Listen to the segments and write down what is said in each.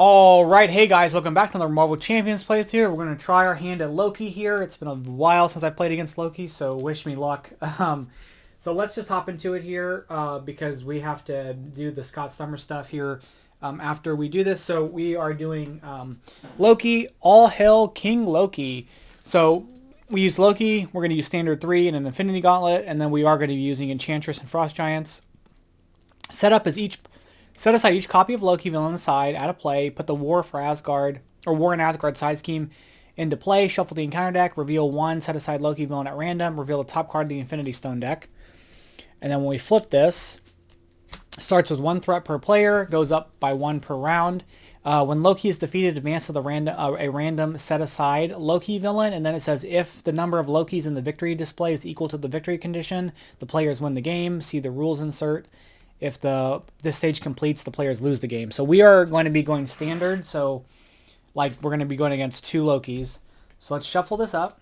Alright, hey guys, welcome back to another Marvel Champions playthrough here. We're going to try our hand at Loki here. It's been a while since I played against Loki, so wish me luck. So let's just hop into it here because we have to do the Scott Summers stuff here after we do this. So we are doing Loki, All Hail King Loki. So we use Loki, we're going to use Standard 3 and an Infinity Gauntlet, and then we are going to be using Enchantress and Frost Giants. Setup is set aside each copy of Loki villain on the side, add a play, put the War for Asgard, or War in Asgard side scheme into play, shuffle the encounter deck, reveal one, set aside Loki villain at random, reveal the top card of the Infinity Stone deck. And then when we flip this, starts with one threat per player, goes up by one per round. When Loki is defeated, advance to the a random set aside Loki villain, and then it says if the number of Lokis in the victory display is equal to the victory condition, the players win the game. See the rules insert. If this stage completes, the players lose the game. So we are going to be going standard. So like we're going to be going against two Lokis. So let's shuffle this up.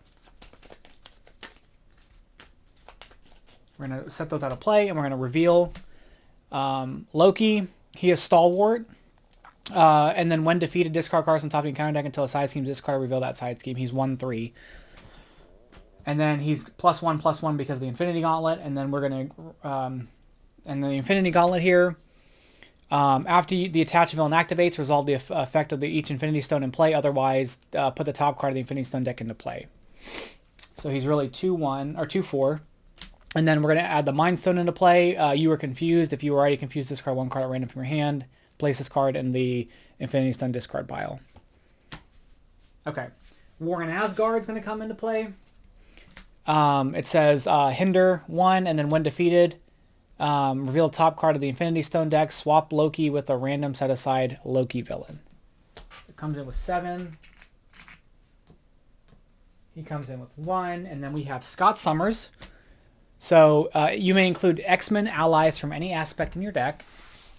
We're going to set those out of play and we're going to reveal Loki. He is Stalwart. And then when defeated, discard cards on top of the encounter deck until a side scheme discard, reveal that side scheme. He's 1/3. And then he's +1/+1 because of the Infinity Gauntlet. And then we're going to... and the Infinity Gauntlet here, after the attached villain activates, resolve the effect of each Infinity Stone in play. Otherwise, put the top card of the Infinity Stone deck into play. So he's really 2/1 or 2/4. And then we're going to add the Mind Stone into play. You were confused. If you were already confused, discard one card at random from your hand. Place this card in the Infinity Stone discard pile. Okay. War in Asgard is going to come into play. It says hinder 1, and then when defeated, reveal top card of the Infinity Stone deck, swap Loki with a random set aside Loki villain. It comes in with 7. He comes in with 1, and then we have Scott Summers. So you may include X-Men allies from any aspect in your deck,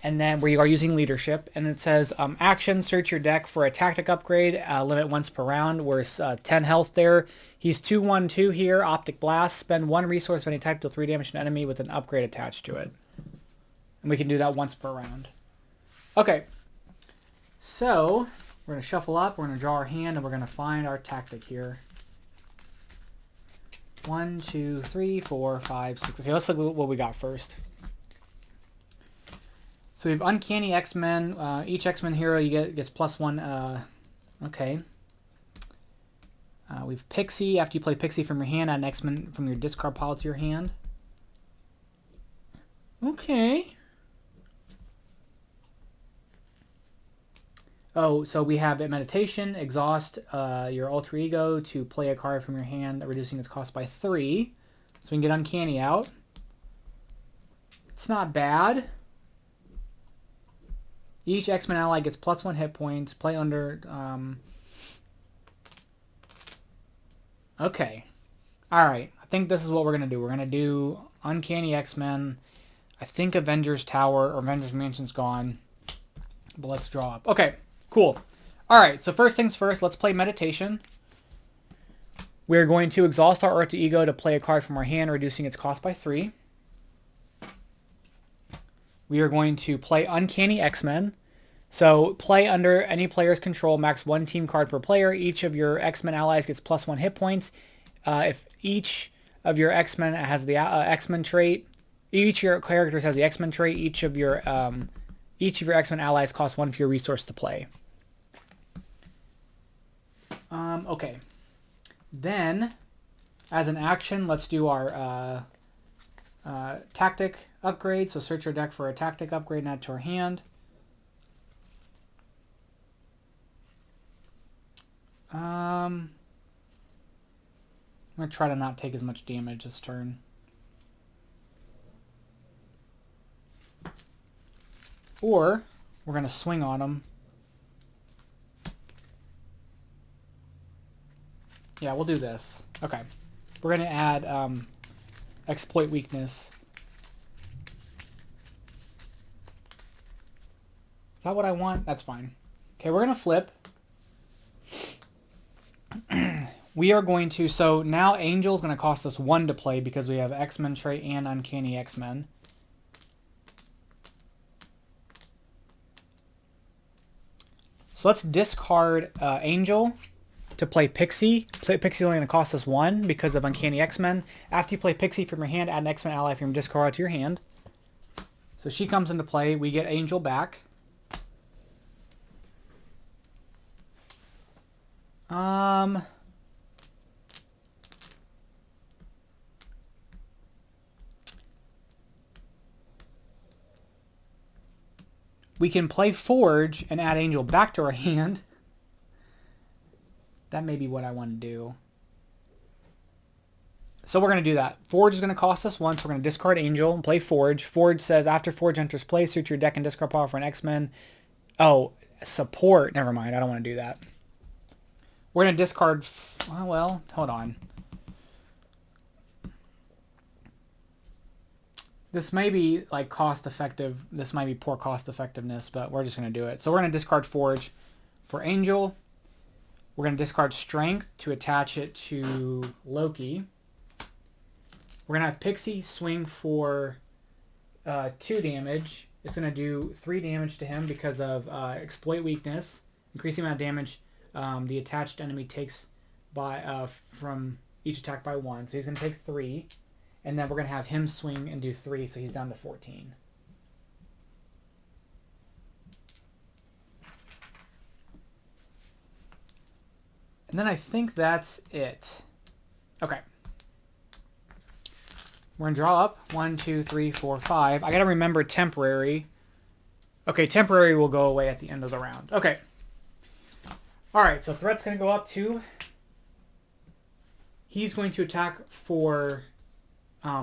and then where you are using leadership. And it says action, search your deck for a tactic upgrade, limit once per round. We're 10 health there. He's 2/1/2 here, Optic Blast. Spend 1 resource of any type to 3 damage to an enemy with an upgrade attached to it. And we can do that once per round. Okay. So, we're going to shuffle up, we're going to draw our hand, and we're going to find our tactic here. 1, 2, 3, 4, 5, 6. Okay, let's look at what we got first. So we have Uncanny X-Men. Each X-Men hero you gets +1. Okay. We have Pixie. After you play Pixie from your hand, add an X-Men from your discard pile to your hand. Okay. Oh, so we have a meditation. Exhaust your alter ego to play a card from your hand, reducing its cost by 3. So we can get Uncanny out. It's not bad. Each X-Men ally gets +1 hit points. Play under... Okay. Alright. I think this is what we're going to do. We're going to do Uncanny X-Men. I think Avengers Tower or Avengers Mansion's gone. But let's draw up. Okay. Cool. Alright. So first things first, let's play Meditation. We're going to exhaust our alter ego to play a card from our hand, reducing its cost by 3. We are going to play Uncanny X-Men. So play under any player's control, max 1 team card per player. Each of your X-Men allies gets +1 hit points. If each of your X-Men has the X-Men trait, each of your characters has the X-Men trait. Each of your X-Men allies costs 1 fewer resource to play. Okay. Then, as an action, let's do our tactic upgrade. So search your deck for a tactic upgrade and add to our hand. I'm going to try to not take as much damage this turn. Or, we're going to swing on him. Yeah, we'll do this. Okay. We're going to add exploit weakness. Is that what I want? That's fine. Okay, we're going to flip. We are going to, so now Angel is going to cost us 1 to play because we have X-Men trait and Uncanny X-Men. So let's discard Angel to play Pixie. Pixie's only going to cost us 1 because of Uncanny X-Men. After you play Pixie from your hand, add an X-Men ally from your discard to your hand. So she comes into play. We get Angel back. We can play Forge and add Angel back to our hand. That may be what I want to do. So we're going to do that. Forge is going to cost us 1, so we're going to discard Angel and play Forge. Forge says, after Forge enters play, search your deck and discard power for an X-Men. Oh, support. Never mind. I don't want to do that. We're going to discard... well, hold on. This may be like cost effective. This might be poor cost effectiveness, but we're just going to do it. So we're going to discard Forge for Angel. We're going to discard Strength to attach it to Loki. We're going to have Pixie swing for 2 damage. It's going to do 3 damage to him because of Exploit Weakness. Increasing amount of damage the attached enemy takes by from each attack by 1. So he's going to take 3. And then we're going to have him swing and do 3, so he's down to 14. And then I think that's it. Okay. We're going to draw up 1, 2, 3, 4, 5. I got to remember temporary. Okay, temporary will go away at the end of the round. Okay. All right, so threat's going to go up 2. He's going to attack for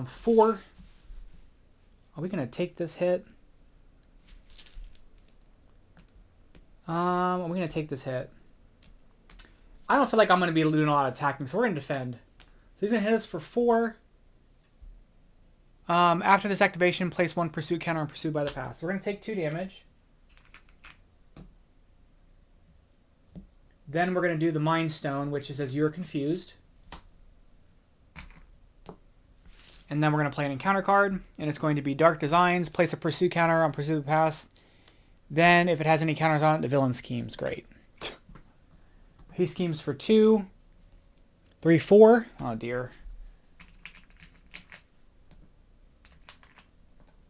4. Are we going to take this hit? Are we going to take this hit? I don't feel like I'm going to be doing a lot of attacking, so we're going to defend. So he's going to hit us for 4. After this activation, place 1 pursuit counter on pursued by the pass. So we're going to take 2 damage. Then we're going to do the Mind Stone, which says you're confused. And then we're going to play an encounter card, and it's going to be Dark Designs. Place a pursuit counter on pursued by the pass. Then, if it has any counters on it, the villain schemes. Great. He schemes for 2, 3, 4. Oh dear.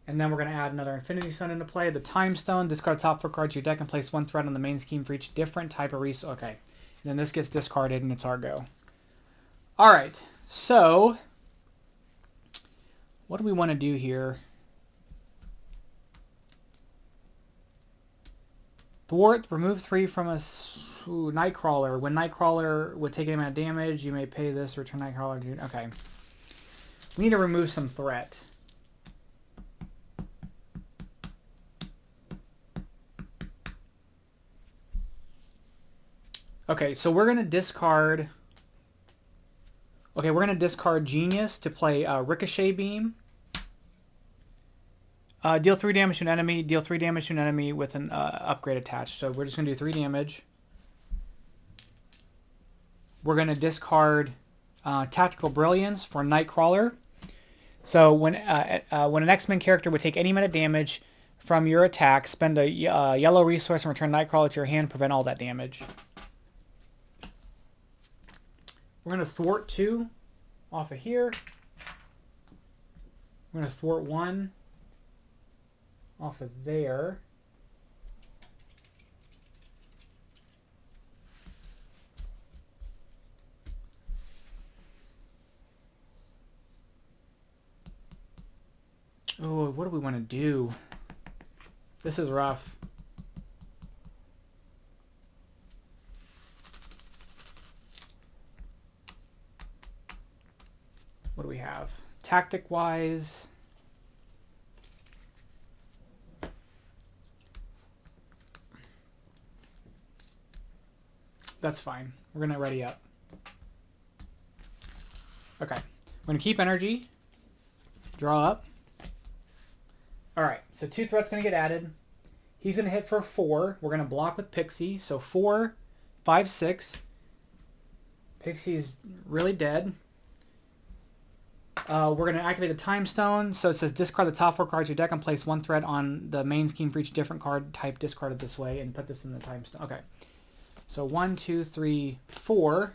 And then we're going to add another Infinity Stone into play. The Time Stone. Discard top 4 cards of your deck and place 1 threat on the main scheme for each different type of resource. Okay. And then this gets discarded and it's our go. Alright. So, what do we want to do here? Thwart. Remove 3 from a Nightcrawler. When Nightcrawler would take any amount of damage, you may pay this. Return Nightcrawler. Okay. We need to remove some threat. Okay, so we're going to discard... Okay, we're going to discard Genius to play Ricochet Beam. Deal 3 damage to an enemy. Deal 3 damage to an enemy with an upgrade attached. So we're just going to do 3 damage. We're going to discard Tactical Brilliance for Nightcrawler. So when an X-Men character would take any amount of damage from your attack, spend a yellow resource and return Nightcrawler to your hand, prevent all that damage. We're going to thwart 2 off of here. We're going to thwart 1 off of there. Oh, what do we want to do? This is rough. What do we have? Tactic-wise... That's fine. We're going to ready up. Okay. We're going to keep energy. Draw up. Alright, so 2 threats going to get added. He's going to hit for 4. We're going to block with Pixie. So 4, 5, 6. Pixie's really dead. We're going to activate a time stone. So it says discard the top 4 cards of your deck and place 1 threat on the main scheme for each different card type discarded this way and put this in the time stone. Okay. So 1, 2, 3, 4.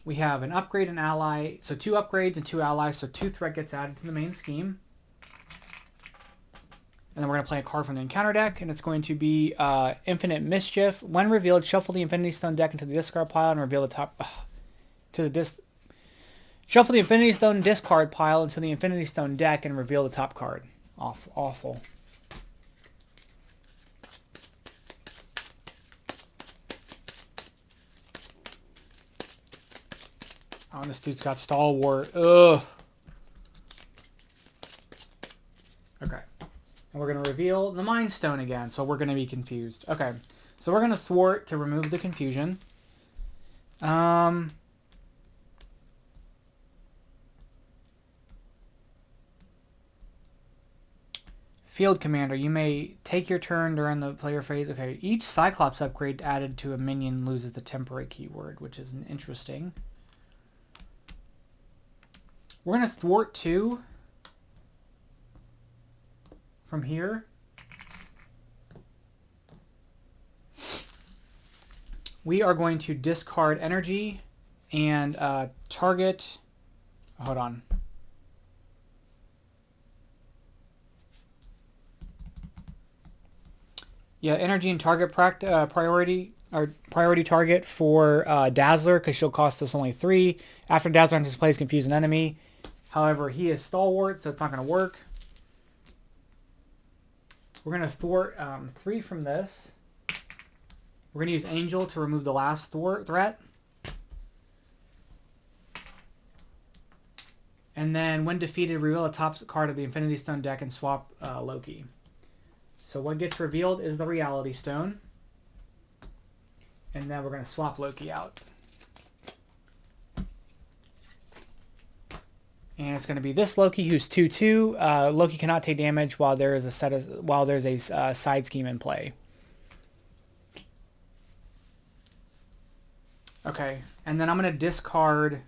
We have an upgrade, an ally. So 2 upgrades and 2 allies. So 2 threat gets added to the main scheme. And then we're going to play a card from the encounter deck, and it's going to be Infinite Mischief. When revealed, shuffle the Infinity Stone deck into the discard pile and reveal the top Shuffle the Infinity Stone discard pile into the Infinity Stone deck and reveal the top card. Awful. Oh, this dude's got Stalwart. Ugh. Okay. And we're going to reveal the Mind Stone again, so we're going to be confused. Okay. So we're going to thwart to remove the confusion. Field Commander, you may take your turn during the player phase. Okay. Each Cyclops upgrade added to a minion loses the temporary keyword, which is interesting. We're going to thwart 2 from here. We are going to discard energy and target. Hold on. Yeah, energy and target priority target for Dazzler because she'll cost us only 3. After Dazzler enters play, confuse an enemy. However, he is Stalwart, so it's not going to work. We're going to thwart 3 from this. We're going to use Angel to remove the last threat. And then, when defeated, reveal the top card of the Infinity Stone deck and swap Loki. So what gets revealed is the Reality Stone. And then we're going to swap Loki out. And it's going to be this Loki, who's 2/2. Loki cannot take damage while there is a side scheme in play. Okay, and then I'm going to discard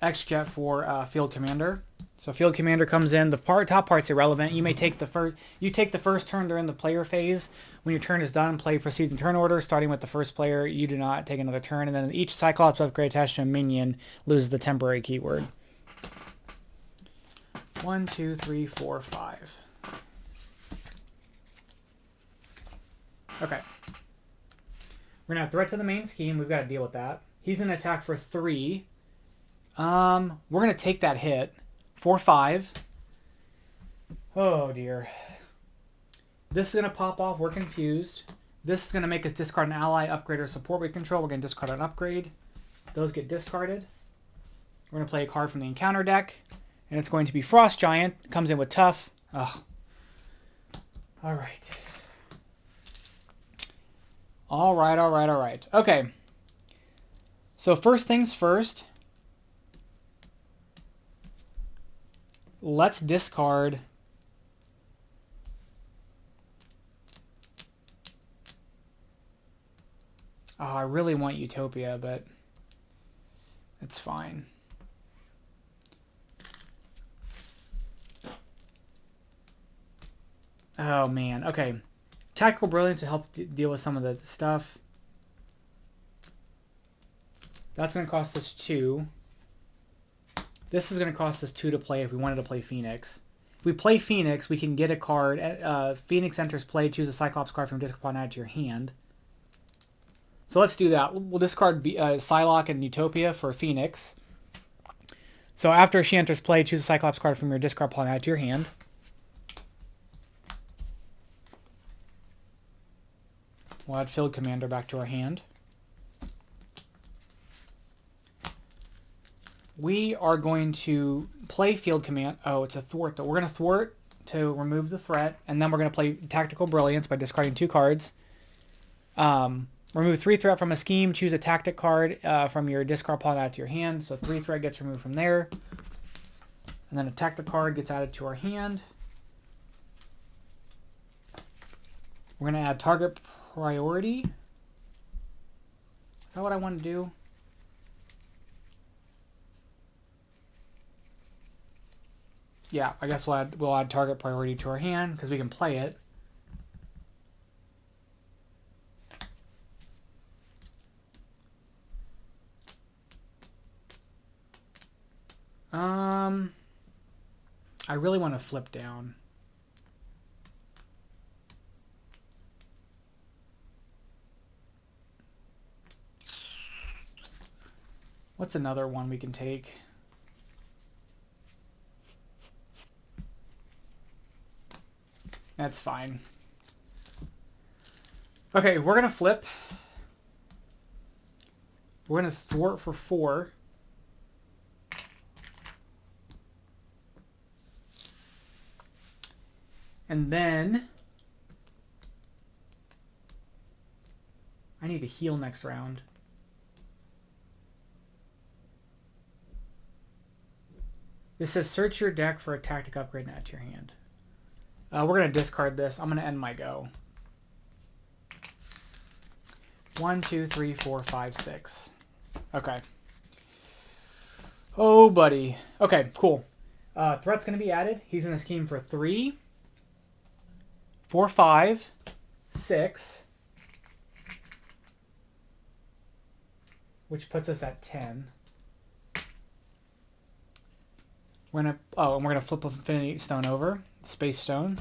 X-Jet for Field Commander. So Field Commander comes in. The top part's irrelevant. You may take the first turn during the player phase. When your turn is done, play proceeds in turn order. Starting with the first player, you do not take another turn. And then each Cyclops upgrade attached to a minion loses the temporary keyword. 1, 2, 3, 4, 5. Okay. We're going to have threat to the main scheme. We've got to deal with that. He's going to attack for 3. We're going to take that hit. 4, 5. Oh, dear. This is going to pop off. We're confused. This is going to make us discard an ally, upgrade, or support we control. We're going to discard an upgrade. Those get discarded. We're going to play a card from the encounter deck. And it's going to be Frost Giant. Comes in with Tough. Ugh. All right. All right. Okay. So first things first. Let's discard I really want Utopia, but it's fine. Oh, man. Okay. Tactical Brilliance to help deal with some of the stuff. That's going to cost us 2. This is going to cost us 2 to play if we wanted to play Phoenix. If we play Phoenix, we can get a card. Phoenix enters play. Choose a Cyclops card from discard pile and add to your hand. So let's do that. We'll discard Psylocke and Utopia for Phoenix. So after she enters play, choose a Cyclops card from your discard pile and add to your hand. We'll add Field Commander back to our hand. We are going to play Field Command. Oh, it's a thwart. We're going to thwart to remove the threat, and then we're going to play Tactical Brilliance by discarding 2 cards. Remove 3 threat from a scheme. Choose a tactic card from your discard pile and add to your hand. So 3 threat gets removed from there. And then a tactic card gets added to our hand. We're going to add target priority. Is that what I want to do? Yeah, I guess we'll add target priority to our hand because we can play it. I really want to flip down. What's another one we can take? That's fine. Okay, we're going to flip. We're going to thwart for 4. And then I need to heal next round. This says search your deck for a tactic upgrade and add to your hand. We're going to discard this. I'm going to end my go. 1, 2, 3, 4, 5, 6. Okay. Oh, buddy. Okay, cool. Threat's going to be added. He's in the scheme for 3, 4, 5, 6. Which puts us at 10. We're gonna and we're gonna flip Infinity Stone over. Space Stone.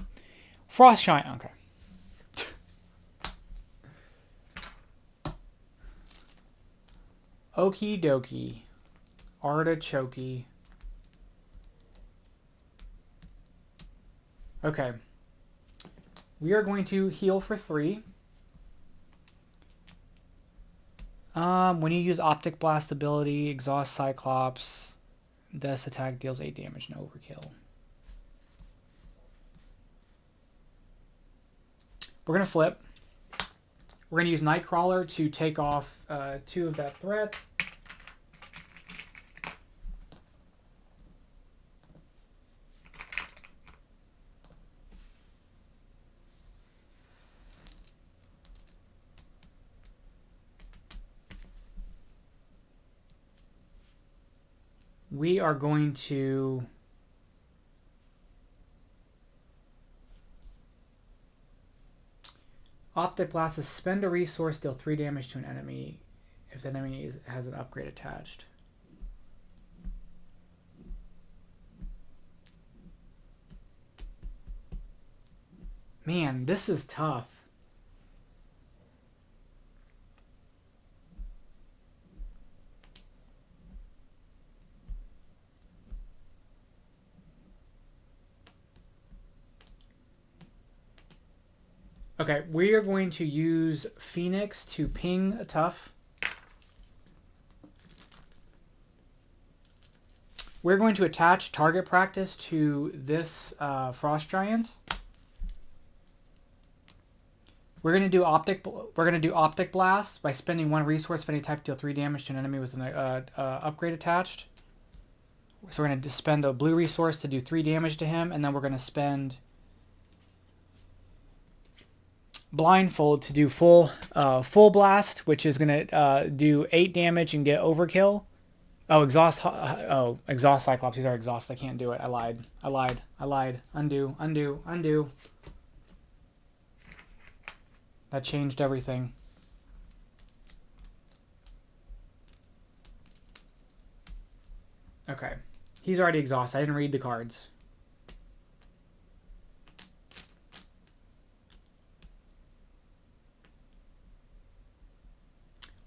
Frost Giant. Okay. Okie dokie. Artichoke. Okay. We are going to heal for 3. When you use Optic Blast ability, exhaust Cyclops. This attack deals 8 damage, no overkill. We're going to flip. We're going to use Nightcrawler to take off 2 of that threat. We are going to Optic Blast is spend a resource, deal 3 damage to an enemy if the enemy has an upgrade attached. Man, this is tough. Okay, we are going to use Phoenix to ping a tough. We're going to attach target practice to this Frost Giant. We're going to do Optic Blast by spending 1 resource of any type to deal 3 damage to an enemy with an upgrade attached. So we're going to spend a blue resource to do 3 damage to him, and then we're going to spend Blindfold to do full blast, which is going to do 8 damage and get overkill. Oh, exhaust Cyclops. He's our exhaust. I can't do it. I lied. Undo. That changed everything. Okay. He's already exhausted. I didn't read the cards.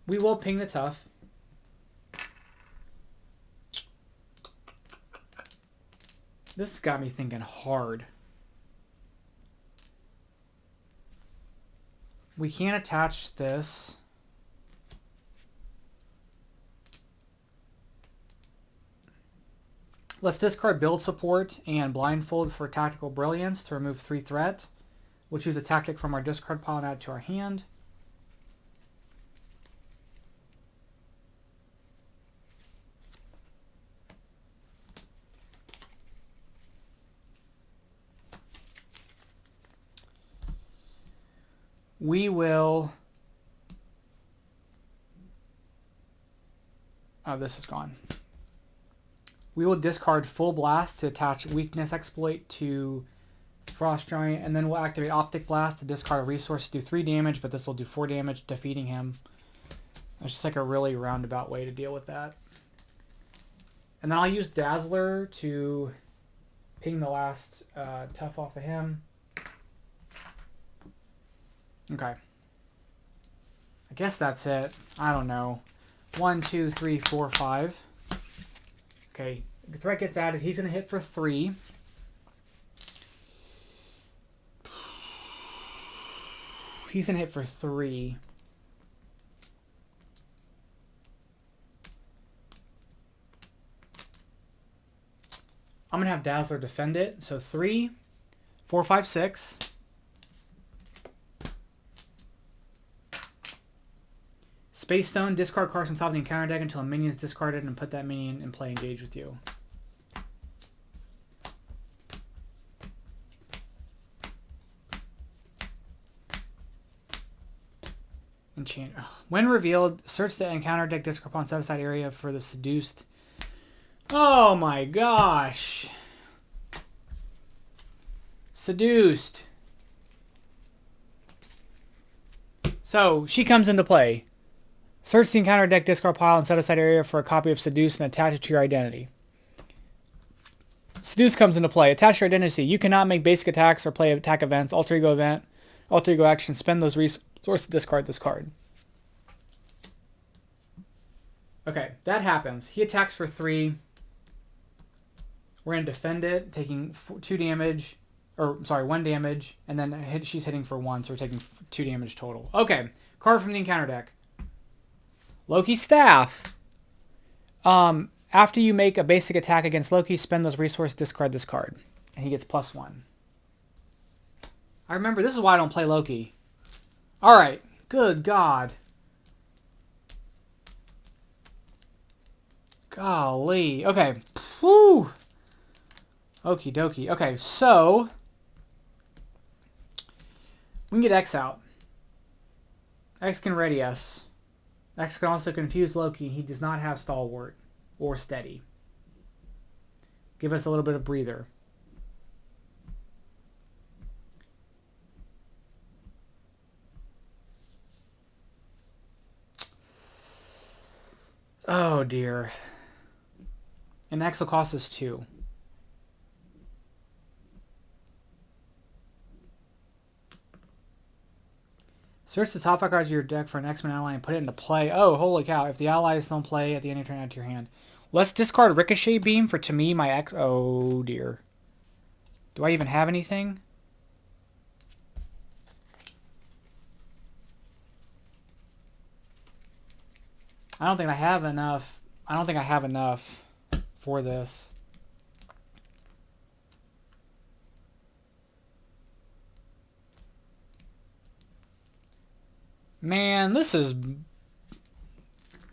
We will ping the tough. This got me thinking hard. We can't attach this. Let's discard Build Support and Blindfold for Tactical Brilliance to remove 3 threat. We'll choose a tactic from our discard pile and add to our hand. We will... Oh, this is gone. We will discard Full Blast to attach Weakness Exploit to Frost Giant, and then we'll activate Optic Blast to discard a resource to do 3 damage, but this will do 4 damage, defeating him. It's just like a really roundabout way to deal with that. And then I'll use Dazzler to ping the last tough off of him. Okay. I guess that's it. I don't know. 1, 2, 3, 4, 5. Okay. The threat gets added. He's going to hit for 3. He's going to hit for 3. I'm going to have Dazzler defend it. So 3, 4, 5, 6. Space Stone, discard cards from top of the encounter deck until a minion is discarded and put that minion in play engaged with you. Enchant. When revealed, search the encounter deck discard upon set aside area for the seduced. Oh my gosh. Seduced. So she comes into play. Search the encounter deck discard pile and set aside area for a copy of Seduce and attach it to your identity. Seduce comes into play. Attach your identity. You cannot make basic attacks or play attack events, alter ego event, alter ego action. Spend those resources to discard this card. Okay, that happens. He attacks for 3. We're going to defend it, taking 2 damage. Or, sorry, 1 damage. And then she's hitting for 1, so we're taking 2 damage total. Okay, card from the encounter deck. Loki's Staff. After you make a basic attack against Loki, spend those resources, discard this card. And he gets +1. I remember, this is why I don't play Loki. Alright, good God. Golly. Okay. Whew. Okie dokie. Okay, so we can get X out. X can ready us. X can also confuse Loki. He does not have Stalwart or Steady. Give us a little bit of breather. Oh dear. And X will cost us 2. Search the top 5 cards of your deck for an X-Men ally and put it into play. Oh, holy cow. If the allies don't play at the end of your turn, add to your hand. Let's discard Ricochet Beam for, to me, my X... Oh, dear. Do I even have anything? I don't think I have enough. I don't think I have enough for this. Man, this is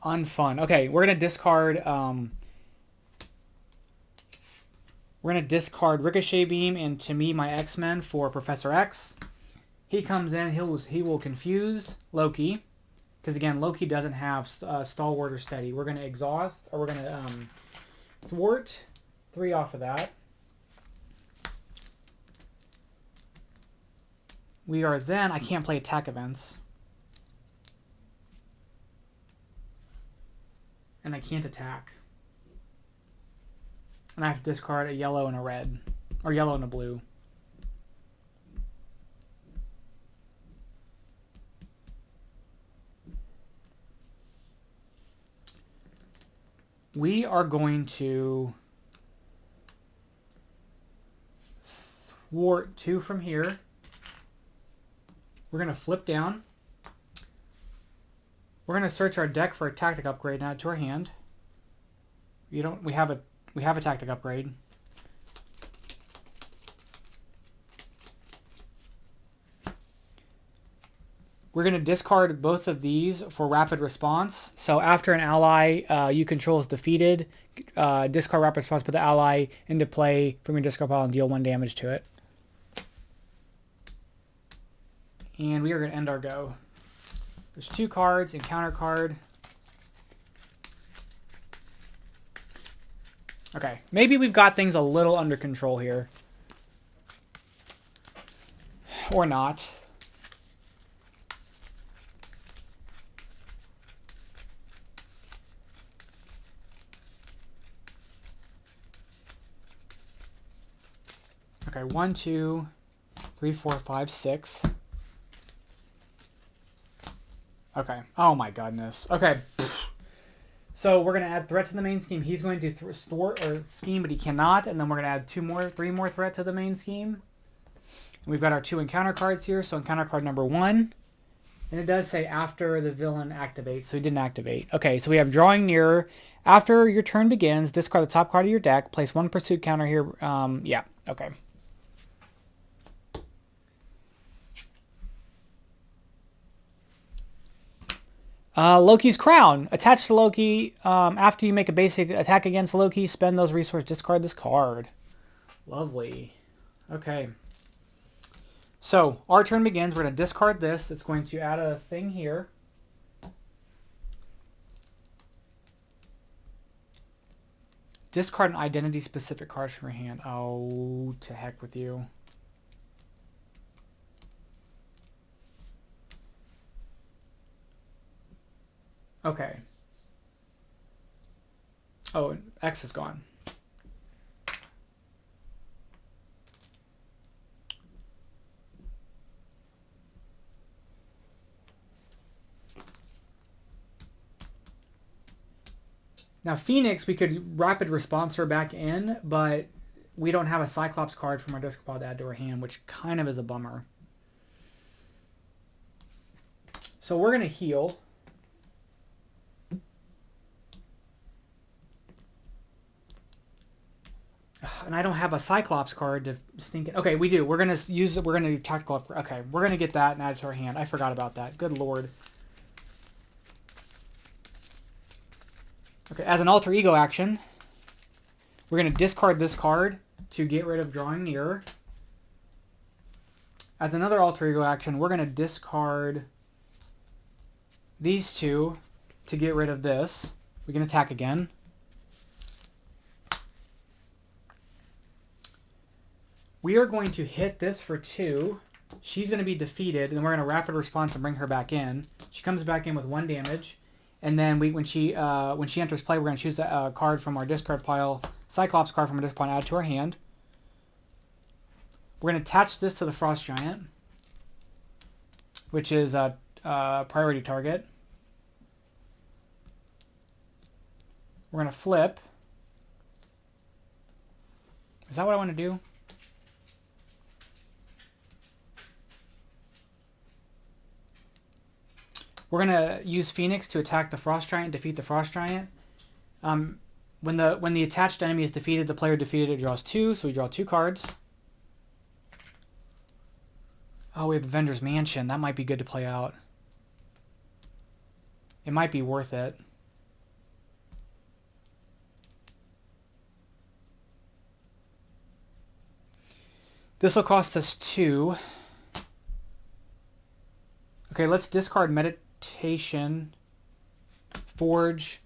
unfun. Okay, we're gonna discard. We're gonna discard Ricochet Beam and, to me, my X-Men for Professor X. He comes in. He will confuse Loki, because again, Loki doesn't have Stalwart or Steady. We're gonna exhaust, or we're gonna thwart 3 off of that. We are then. I can't play attack events. And I can't attack. And I have to discard a yellow and a red. Or yellow and a blue. We are going to thwart 2 from here. We're going to flip down. We're going to search our deck for a tactic upgrade and add to our hand. We have a tactic upgrade. We're going to discard both of these for rapid response. So after an ally you control is defeated, discard rapid response, put the ally into play from your discard pile and deal 1 damage to it. And we are going to end our go. There's 2 cards, encounter card. Okay, maybe we've got things a little under control here. Or not. Okay, 1, 2, 3, 4, 5, 6. Okay. Oh my goodness. Okay. So we're going to add threat to the main scheme. He's going to store or scheme, but he cannot. And then we're going to add 3 more threat to the main scheme. We've got our 2 encounter cards here. So encounter card number 1. And it does say after the villain activates. So he didn't activate. Okay, so we have drawing nearer. After your turn begins, discard the top card of your deck. Place 1 pursuit counter here. Yeah. Okay. Loki's Crown. Attached to Loki, after you make a basic attack against Loki, spend those resources, discard this card. Lovely. Okay. So, our turn begins. We're going to discard this. It's going to add a thing here. Discard an identity-specific card from your hand. Oh, to heck with you. Okay. Oh, X is gone. Now, Phoenix, we could rapid response her back in, but we don't have a Cyclops card from our discard pile to add to our hand, which kind of is a bummer. So we're going to heal. And I don't have a Cyclops card to sneak it. Okay, we do. We're going to use it. We're going to do tactical upgrade. Okay, we're going to get that and add it to our hand. I forgot about that. Good lord. Okay, as an alter ego action, we're going to discard this card to get rid of drawing nearer. As another alter ego action, we're going to discard these 2 to get rid of this. We can attack again. We are going to hit this for 2. She's going to be defeated, and we're going to rapid response and bring her back in. She comes back in with 1 damage. And then when she enters play, we're going to choose a card from our discard pile, Cyclops card from our discard pile, add to our hand. We're going to attach this to the Frost Giant, which is a priority target. We're going to flip. Is that what I want to do? We're going to use Phoenix to attack the Frost Giant, defeat the Frost Giant. When the attached enemy is defeated, the player defeated draws 2, so we draw 2 cards. Oh, we have Avengers Mansion. That might be good to play out. It might be worth it. This will cost us 2. Okay, let's discard Meditation, Forge.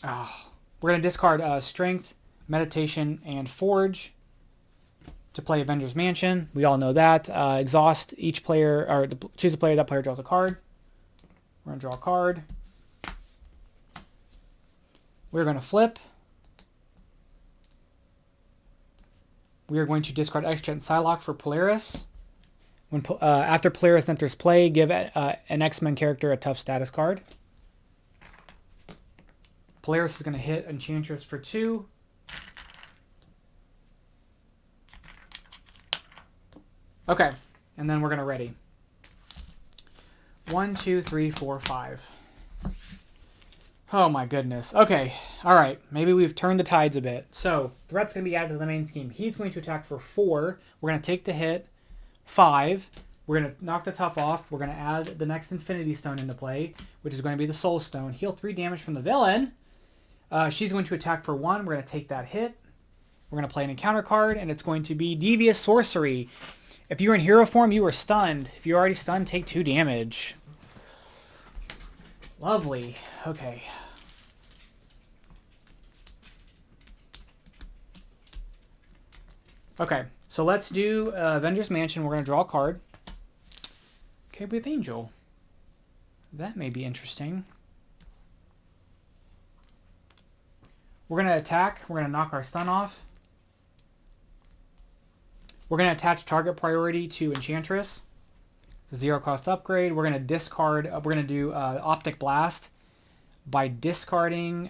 Oh, we're going to discard Strength, Meditation, and Forge to play Avengers Mansion. We all know that. Exhaust each player, or choose a player. That player draws a card. We're going to draw a card. We're going to flip. We are going to discard Extra and Psylocke for Polaris. When after Polaris enters play, give an X-Men character a tough status card. Polaris is going to hit Enchantress for 2. Okay, and then we're going to ready. 1, 2, 3, 4, 5. Oh my goodness. Okay, all right. Maybe we've turned the tides a bit. So, threat's going to be added to the main scheme. He's going to attack for 4. We're going to take the hit. 5. We're going to knock the tough off. We're going to add the next Infinity Stone into play, which is going to be the Soul Stone. Heal 3 damage from the villain. She's going to attack for 1. We're going to take that hit. We're going to play an encounter card, and it's going to be Devious Sorcery. If you're in hero form, you are stunned. If you're already stunned, take 2 damage. Lovely. Okay. Okay, so let's do Avengers Mansion. We're going to draw a card. Okay, with Angel. That may be interesting. We're going to attack. We're going to knock our stun off. We're going to attach target priority to Enchantress. It's a 0 cost upgrade. We're going to discard. We're going to do Optic Blast by discarding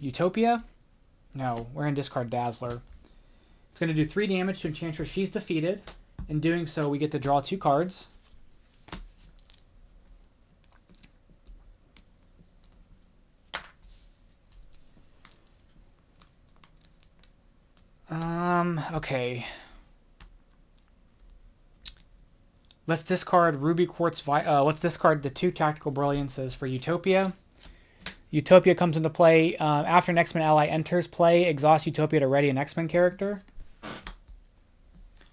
Utopia. No, we're going to discard Dazzler. It's going to do 3 damage to Enchantress. She's defeated. In doing so, we get to draw 2 cards. Okay. Let's discard Ruby Quartz. Let's discard the 2 Tactical Brilliances for Utopia. Utopia comes into play after an X-Men ally enters play. Exhaust Utopia to ready an X-Men character.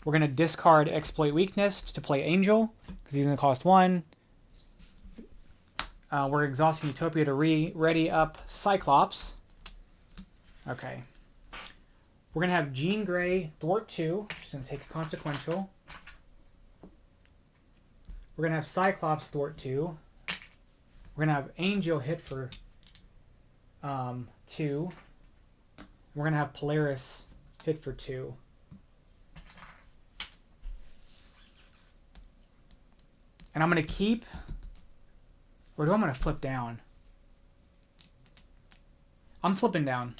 We're going to discard Exploit Weakness to play Angel because he's going to cost 1. We're exhausting Utopia to ready up Cyclops. Okay. We're going to have Jean Grey thwart 2. She's going to take a consequential. We're going to have Cyclops thwart 2. We're going to have Angel hit for 2. We're going to have Polaris hit for 2. And I'm going to keep... Or do I want to flip down? I'm flipping down.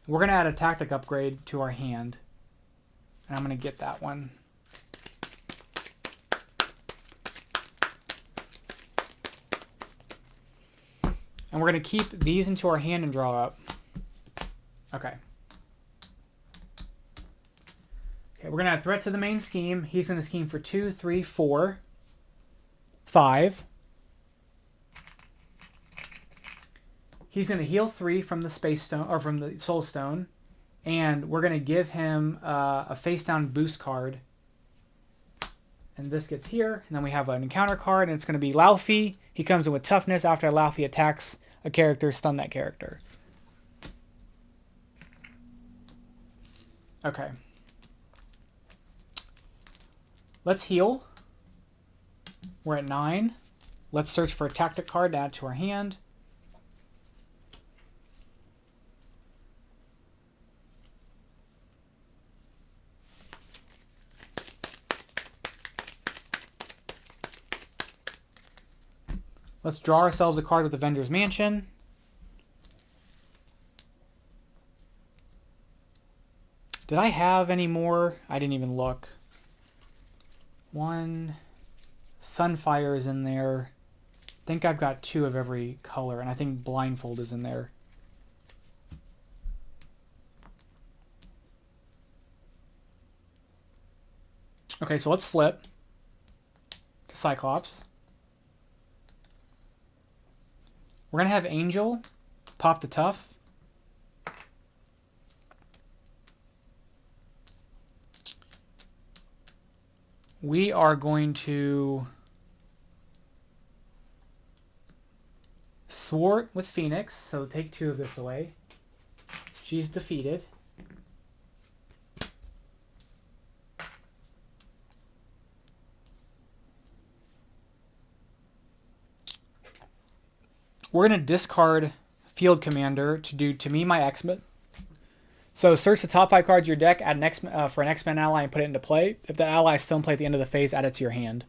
We're going to add a tactic upgrade to our hand. And I'm going to get that one. And we're going to keep these into our hand and draw up. Okay. Okay, we're going to add threat to the main scheme. He's going to scheme for 2, 3, 4, 5. He's going to heal 3 from the Space Stone, or from the Soul Stone. And we're going to give him a face down boost card. And this gets here. And then we have an encounter card, and it's going to be Laufey. He comes in with toughness. After Laufey attacks a character, stun that character. Okay. Let's heal. We're at 9. Let's search for a tactic card to add to our hand. Let's draw ourselves a card with Avengers Mansion. Did I have any more? I didn't even look. 1. Sunfire is in there. I think I've got 2 of every color, and I think Blindfold is in there. Okay, so let's flip to Cyclops. We're going to have Angel pop the Tough. We are going to thwart with Phoenix, so take 2 of this away. She's defeated. We're going to discard Field Commander to do to me my X-Men. So search the top 5 cards of your deck, add an for an X-Men ally, and put it into play. If the ally is still in play at the end of the phase, add it to your hand.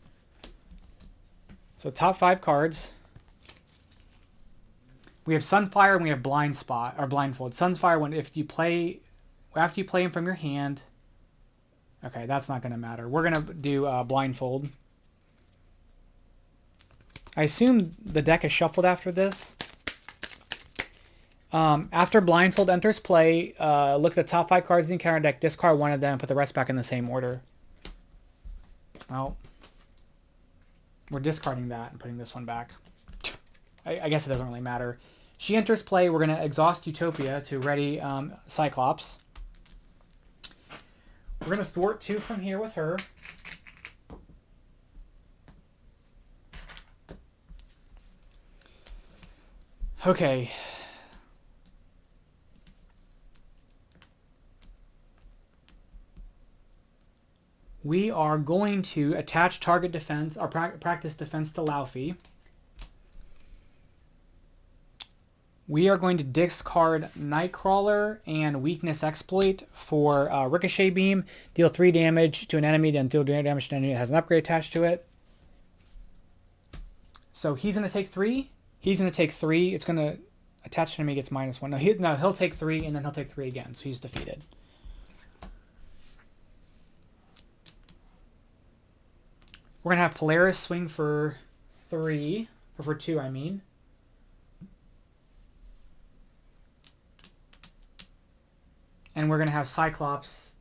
So top 5 cards. We have Sunfire and we have Blind Spot or Blindfold. Sunfire, after you play him from your hand. Okay, that's not going to matter. We're going to do Blindfold. I assume the deck is shuffled after this. After Blindfold enters play, look at the top 5 cards in the encounter deck, discard 1 of them, and put the rest back in the same order. Well, we're discarding that and putting this one back. I guess it doesn't really matter. She enters play. We're going to exhaust Utopia to ready Cyclops. We're going to thwart 2 from here with her. Okay. we are going to attach target defense or practice defense to Laufey. We are going to discard Nightcrawler and Weakness Exploit for Ricochet Beam. Deal 3 damage to an enemy, then deal damage to an enemy that has an upgrade attached to it. So he's going to take 3. He's going to take 3. It's going to attach to enemy gets -1. No, he'll take 3 and then he'll take 3 again. So he's defeated. We're going to have Polaris swing for 3. Or for 2, I mean. And we're going to have Cyclops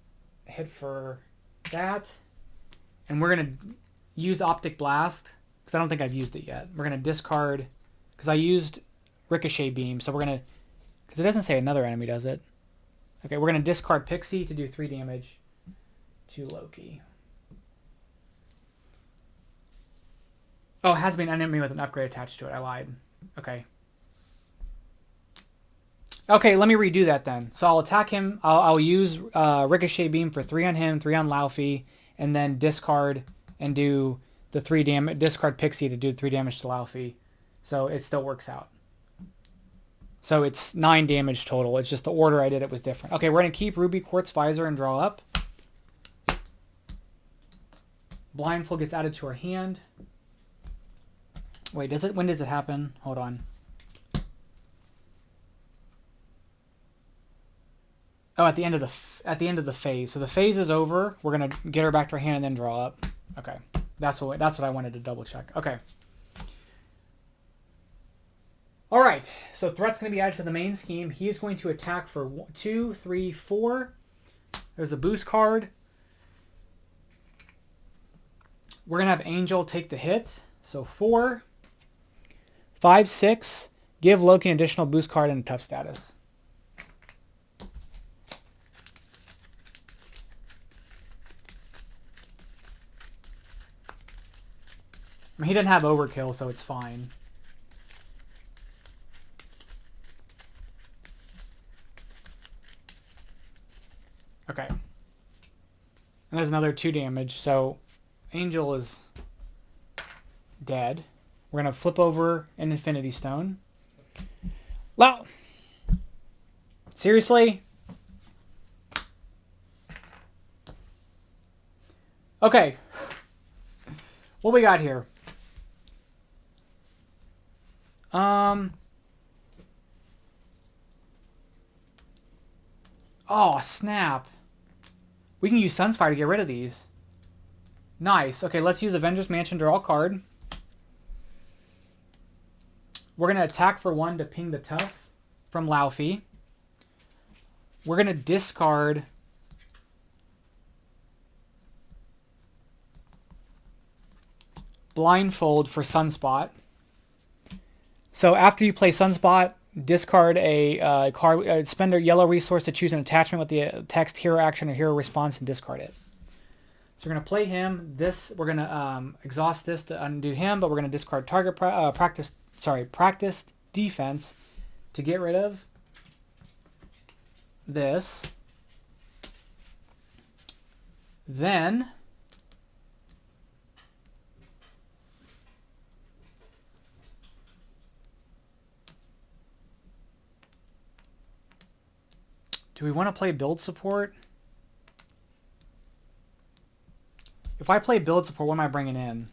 hit for that. And we're going to use Optic Blast, because I don't think I've used it yet. We're going to discard, because I used Ricochet Beam, so we're going to, because it doesn't say another enemy, does it? Okay, we're going to discard Pixie to do 3 damage to Loki. Oh, it has been an enemy with an upgrade attached to it. I lied. Okay. Okay, let me redo that then. So I'll attack him. I'll use Ricochet Beam for 3 on him, 3 on Laufey, and then discard and do the 3 damage. Discard Pixie to do 3 damage to Laufey. So it still works out. So it's 9 damage total. It's just the order I did it was different. Okay, we're going to keep Ruby Quartz Visor and draw up. Blindfold gets added to our hand. Wait, does it? When does it happen? Hold on. Oh, at the end of the phase. So the phase is over. We're gonna get her back to her hand and then draw up. Okay, that's what I wanted to double check. Okay. All right. So threat's gonna be added to the main scheme. He is going to attack for 1, 2, 3, 4. There's a boost card. We're gonna have Angel take the hit. So 4, 5, 6. Give Loki an additional boost card and a tough status. I mean, he didn't have overkill, so it's fine. Okay. And there's another 2 damage, so Angel is dead. We're going to flip over an Infinity Stone. Wow! Seriously? Okay. What we got here? Oh, snap. We can use Sunspire to get rid of these. Nice. Okay, let's use Avengers Mansion, draw a card. We're going to attack for 1 to ping the Tough from Laufey. We're going to discard Blindfold for Sunspot. So after you play Sunspot, discard a card, spend a yellow resource to choose an attachment with the text hero action or hero response and discard it. So we're going to play him. We're going to exhaust this to undo him, but we're going to discard target practice defense to get rid of this. Then do we want to play build support? If I play build support, what am I bringing in?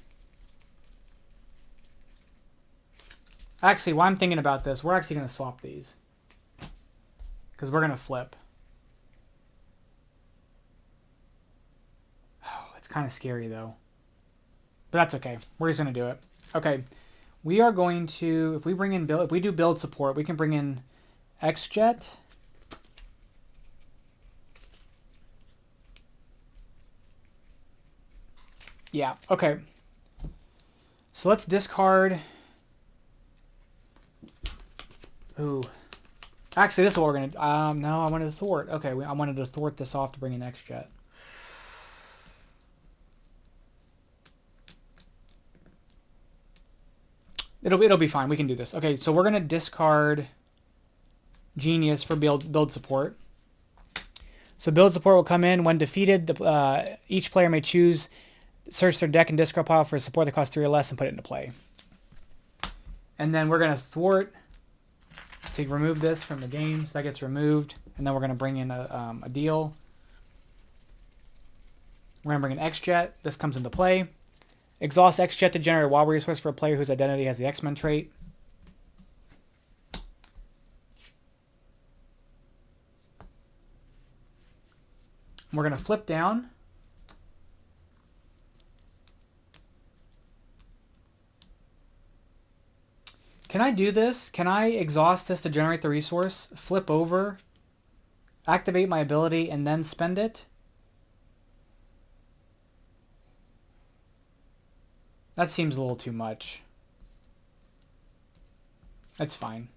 Actually, while I'm thinking about this, we're actually going to swap these. Because we're going to flip. Oh, it's kind of scary, though. But that's okay. We're just going to do it. Okay. We are going to, if we bring in build, if we do build support, we can bring in X-Jet. Yeah, okay. So let's discard. Ooh. Actually, this is what we're going to... no, I wanted to thwart. Okay, I wanted to thwart this off to bring in X-Jet. It'll be fine. We can do this. Okay, so we're going to discard Genius for build support. So build support will come in when defeated. Each player may search their deck and discard pile for a support that costs 3 or less and put it into play. And then we're going to thwart to remove this from the game. So that gets removed. And then we're going to bring in a deal. We're going to bring an X-Jet. This comes into play. Exhaust X-Jet to generate a wild resource for a player whose identity has the X-Men trait. We're going to flip down. Can I do this? Can I exhaust this to generate the resource, flip over, activate my ability, and then spend it? That seems a little too much. That's fine.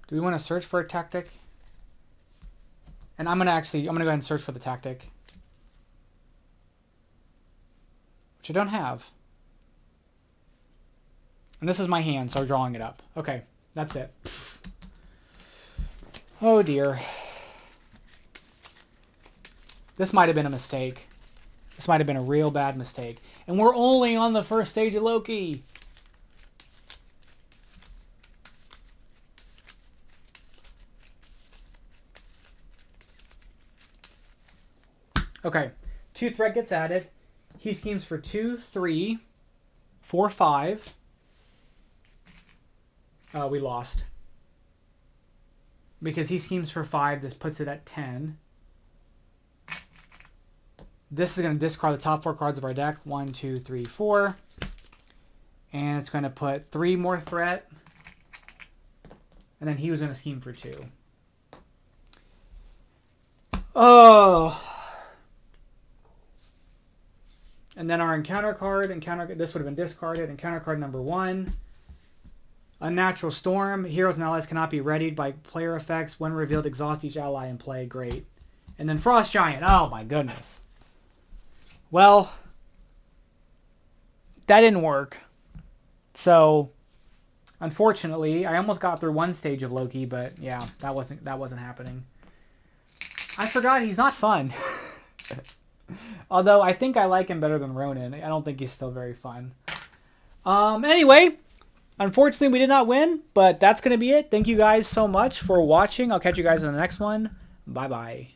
Do we want to search for a tactic? And I'm gonna go ahead and search for the tactic, which I don't have. And this is my hand, so I'm drawing it up. Okay, that's it. Oh dear. This might have been a mistake. This might have been a real bad mistake. And we're only on the first stage of Loki. Okay, 2 threat gets added. He schemes for 2, 3, 4, 5. We lost. Because he schemes for 5, this puts it at 10. This is going to discard the top 4 cards of our deck. 1, 2, 3, 4. And it's going to put 3 more threat. And then he was going to scheme for 2. Oh. And then our encounter card, this would have been discarded. Encounter card number 1. Unnatural Storm. Heroes and allies cannot be readied by player effects. When revealed, exhaust each ally in play. Great. And then Frost Giant. Oh my goodness. Well, that didn't work. So, unfortunately, I almost got through 1 stage of Loki, but yeah, that wasn't happening. I forgot he's not fun. Although I think I like him better than Ronan. I don't think he's still very fun. Anyway, unfortunately we did not win, but that's going to be it. Thank you guys so much for watching. I'll catch you guys in the next one. Bye-bye.